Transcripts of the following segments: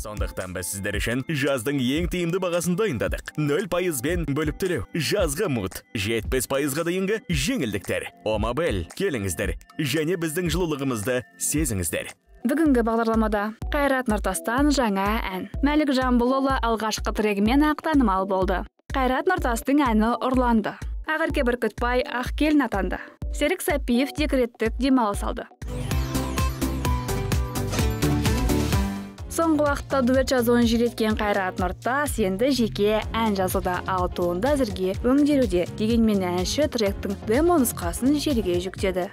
Сондықтан біз сіздер үшін жаздың ең тиімді бағасын дайындадық. 0%бен бөліп төлеу, жазғы мұт, 70%ға дейінгі жеңілдіктер. Омабел, келіңіздер, және біздің жылулығымызды сезіңіздер. Бүгінгі бағдарламада Қайрат Нұртастан жаңа ән. Мәлік Жамбылұлы алғашқы трегімен ақ танымал болды. Қайрат Нұртастың әні ұрланды. Ақерке Бүркітбай ақ келін атанды. Серік Сәпиев декреттік демалыс алды. Соңғы уақытта дуэт жазуын жиреткен Қайрат Нұртас енді жеке ән жазуда, ал туынды әзірге өңделуде. Дегенмен әнші тректің демо нұсқасын желіге жүктеді.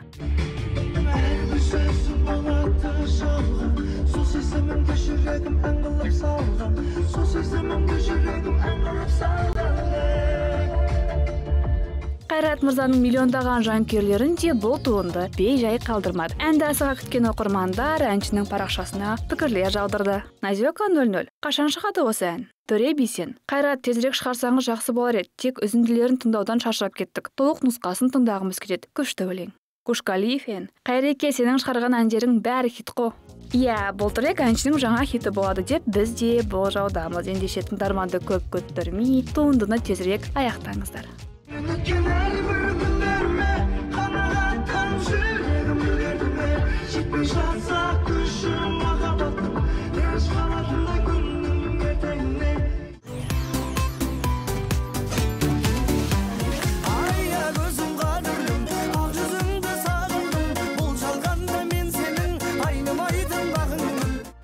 Қайрат мырзаның миллиондаған жанкүйерлерін де бұл туынды бей-жай қалдырмады. Әнді асыға күткен оқырмандар әншінің парақшасына пікірлер жаудырды. Назиока 00. Қашан шығады осы ән? Төре Бейсен. Қайрат, тезірек шығарсаңыз жақсы болар еді. Тек үзінділерін тыңдаудан шаршап кеттік. Толық нұсқасын тыңдағымыз келеді. Күшті өлең. Кушкалифен. Қайреке, сенің шығарған әндерің бәрі хит қой. Иә, бұл трек әншінің жаңа хиті болады деп біз де болжаудамыз. Ендеше тыңдарманды көп күттірмей, туындыны тезірек аяқтаңыздар.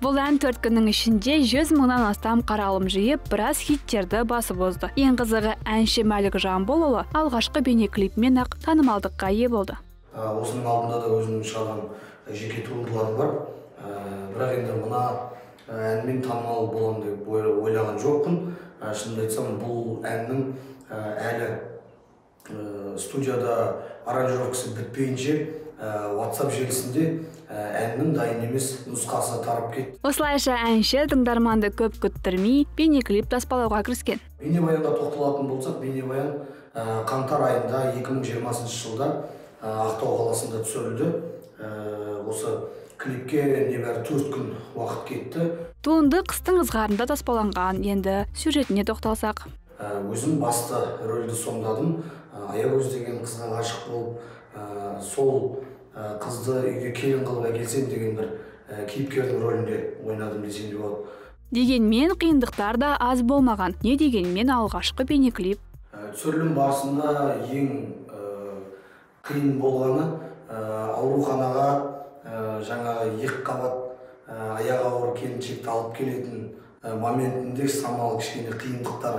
Бұл ән 4 күннің ішінде 100 мыңнан астам қаралым жиып, біраз хиттерді басып озды. Ең қызығы әнші Мәлік Жамбылұлы алғашқы бейнеклипмен ақ танымалдыққа ие болды. Осының алдында да өзінің шығарған жеке туындылары бар. Бірақ енді мына әнмен танымал боламын деп ойлаған жоқпын. Шынымды айтсам, бұл әннің әлі студияда аранжировкасы бітпейінше WhatsApp желісінде әннің дайын емес нұсқасы тарап кетті. Осылайша әнші тыңдарманды көп күттірмей бейнеклип таспалауға кіріскен. Бейнебаянға тоқталатын болсақ, бейнебаян қаңтар айында 2020 жылда Ақтау қаласында түсірілді. Осы клипке небәрі 4 күн уақыт кетті. Туынды қыстың ызғарында таспаланған. Енді сюжетіне тоқталсақ. Өзім басты рөлді сомдадым. Аягөз деген қызға ғашық болып, сол қызды үйге келін қылуға келсем деген бір кейіпкердің рөлінде ойнадым десем де болады. Дегенмен қиындықтар да аз болмаған. Не дегенмен алғашқы бейнеклип? Түсірілім барысында ең қиын болғаны ауруханаға жаңағы 2 қабат аяғы ауыр келіншекті алып келетін моментінде самал кішкене қиындықтар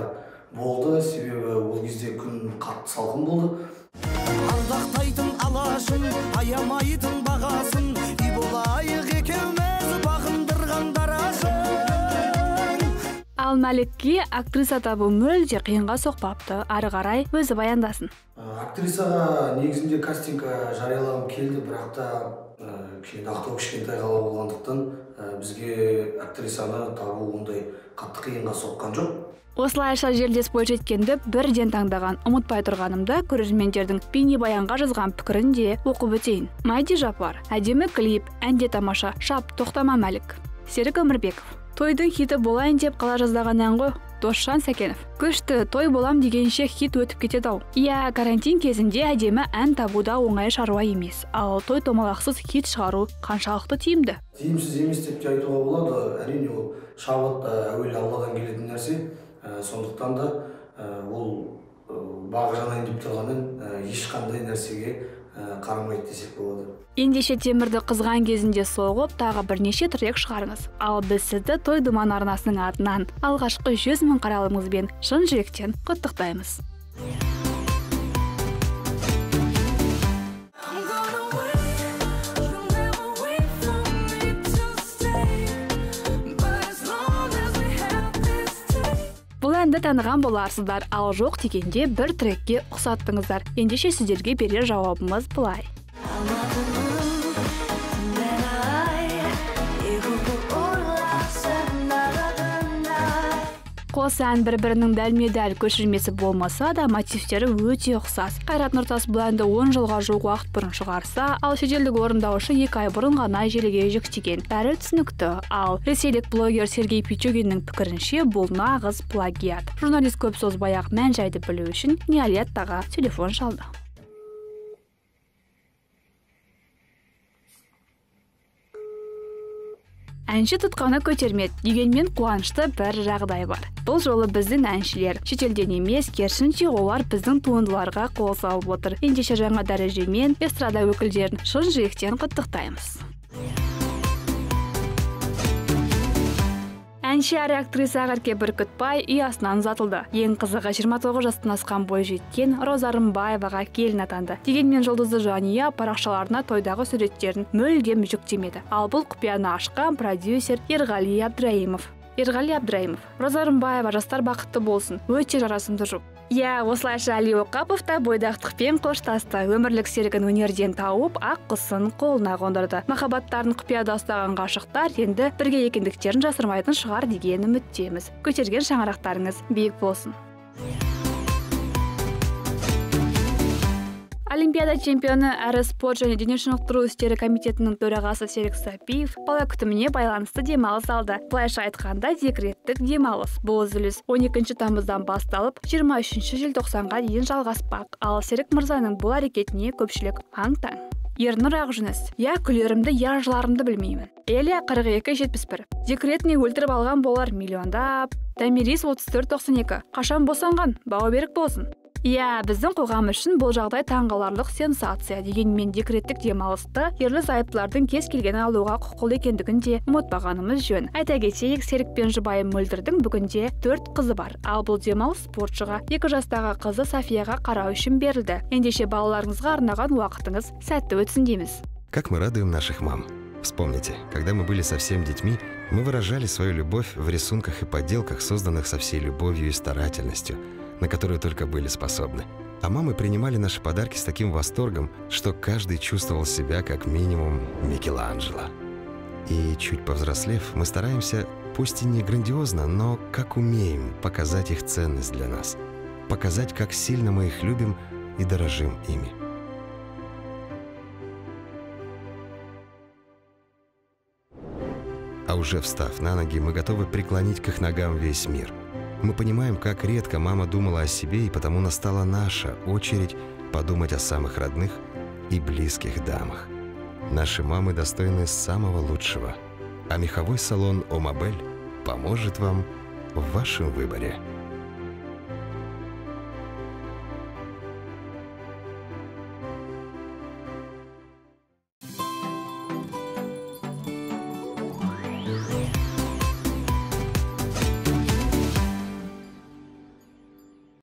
болды. Себебі ол кезде күн қатты салқын болды. Ардақтайтын алашын, аямайтын бағасын, үй болайық екеуміз бағындырған дарашын. Ал Мәлікке актриса табу мүлде қиынға соқпапты. Ары қарай өзі баяндасын. Актрисаға негізінде кастингқа жариялағым келді, бірақ та Ақтау кішкентай қала болғандықтан бізге актрисаны табу ондай қатты қиынға соққан жоқ. Осылайша жерлес бойжеткенді бірден таңдаған. Ұмытпай тұрғанымда көрермендердің бейнебаянға жазған пікірін де оқып өтейін. Майди Жапар. Әдемі клип, әнде тамаша, шап, тоқтама Мәлік. Серік Өмірбеков. Тойдың хиті болайын деп қала жаздаған ән ғой. Досжан Сәкенов. Күшті, той болам дегенше хит өтіп кетеді ау. Иә, карантин кезінде әдемі ән табуда оңай шаруа емес. Ал той томалақсыз хит шығару қаншалықты тиімді? Тиімсіз емес деп те айтуға болады. Әрине ол шабыт әуелі Алладан келетін нәрсе. Сондықтан да ол бағы жанайын деп тұрғанын ешқандай нәрсеге қарамайды десек болады. Ендеше темірді қызған кезінде соғып, тағы бірнеше трек шығарыңыз. Ал біз сізді той думан арнасының атынан алғашқы 100 мың қаралымыңызбен шын жүректен құттықтаймыз. Бұл әнді таныған боларсыздар, ал жоқ дегенде бір трекке ұқсаттыңыздар. Ендеше сіздерге берер жауабымыз былай. Жалғыз ән бір-бірінің дәлме-дәл көшірмесі болмаса да мотивтері өте ұқсас. Қайрат Нұртас бұл әнді 10 жылға жуық уақыт бұрын шығарса, ал шетелдік орындаушы 2 ай бұрын ғана желіге жүктеген. Бәрі түсінікті. Ал ресейлік блогер Сергей Пичугиннің пікірінше бұл нағыз плагиат. Журналист көп созбай-ақ мән-жайды білу үшін Ниолеттаға телефон шалды. Әнші тұтқаны көтермеді, дегенмен қуанышты бір жағдай бар. Бұл жолы біздің әншілер шетелден емес, керісінше олар біздің туындыларға қол салып отыр. Ендеше жаңа дәрежемен эстрада өкілдерін шын жүректен құттықтаймыз. Әнші әрі актриса Ақерке Бүркітбай үй асынан ұзатылды. Ең қызығы 29 жастан асқан бой жеткен Роза Рымбаеваға келін атанды. Дегенмен жұлдызды жанұя парақшаларына тойдағы суреттерін мүлдем жүктемеді. Ал бұл құпияны ашқан продюсер Ерғали Абдраимов. Роза Рымбаева жастар бақытты болсын, өте жарасымды жұп. Осылайша Али Оқапов та бойдақтықпен қоштасты. Өмірлік серігін өнерден тауып, ақ құсын қолына қондырды. Махаббаттарын құпияда ұстаған ғашықтар енді бірге екендіктерін жасырмайтын шығар деген үміттеміз. Көтерген шаңырақтарыңыз биік болсын. Олимпиада чемпионы әрі спорт және дене шынықтыру істері комитетінің төрағасы Серік Сапиев бала күтіміне байланысты демалыс алды. Былайша айтқанда декреттік демалыс. Бұл үзіліс 12 тамыздан басталып 23 желтоқсанға дейін жалғаспақ. Ал Серік мырзаның бұл әрекетіне көпшілік аң-таң. Ернұр Ақжүніс: күлерімді, жыларымды білмеймін. Элия 42-71. Декретіне өлтіріп алған болар миллиондап. Томирис 34-92. Қашан босанған? Бауы берік болсын. Біздің қоғам үшін бұл жағдай таңғаларлық сенсация. Дегенмен декреттік демалысты ерлі зайыптылардың кез келгені алуға құқылы екендігін де ұмытпағанымыз жөн. Айта кетейік, Серік пен жұбайы Мөлдірдің бүгінде 4 қызы бар. Ал бұл демалыс спортшыға 2 жастағы қызы Софияға қарау үшін берілді. Ендеше балаларыңызға арнаған уақытыңыз сәтті өтсін дейміз. Как мы радуем наших мам. Вспомните, когда мы были совсем детьми, мы выражали свою любовь в рисунках и поделках, созданных со всей любовью и старательностью, на которую только были способны. А мамы принимали наши подарки с таким восторгом, что каждый чувствовал себя как минимум Микеланджело. И чуть повзрослев, мы стараемся, пусть и не грандиозно, но как умеем показать их ценность для нас. Показать, как сильно мы их любим и дорожим ими. А уже встав на ноги, мы готовы преклонить к их ногам весь мир. Мы понимаем, как редко мама думала о себе, и потому настала наша очередь подумать о самых родных и близких дамах. Наши мамы достойны самого лучшего, а меховой салон «Омабель» поможет вам в вашем выборе.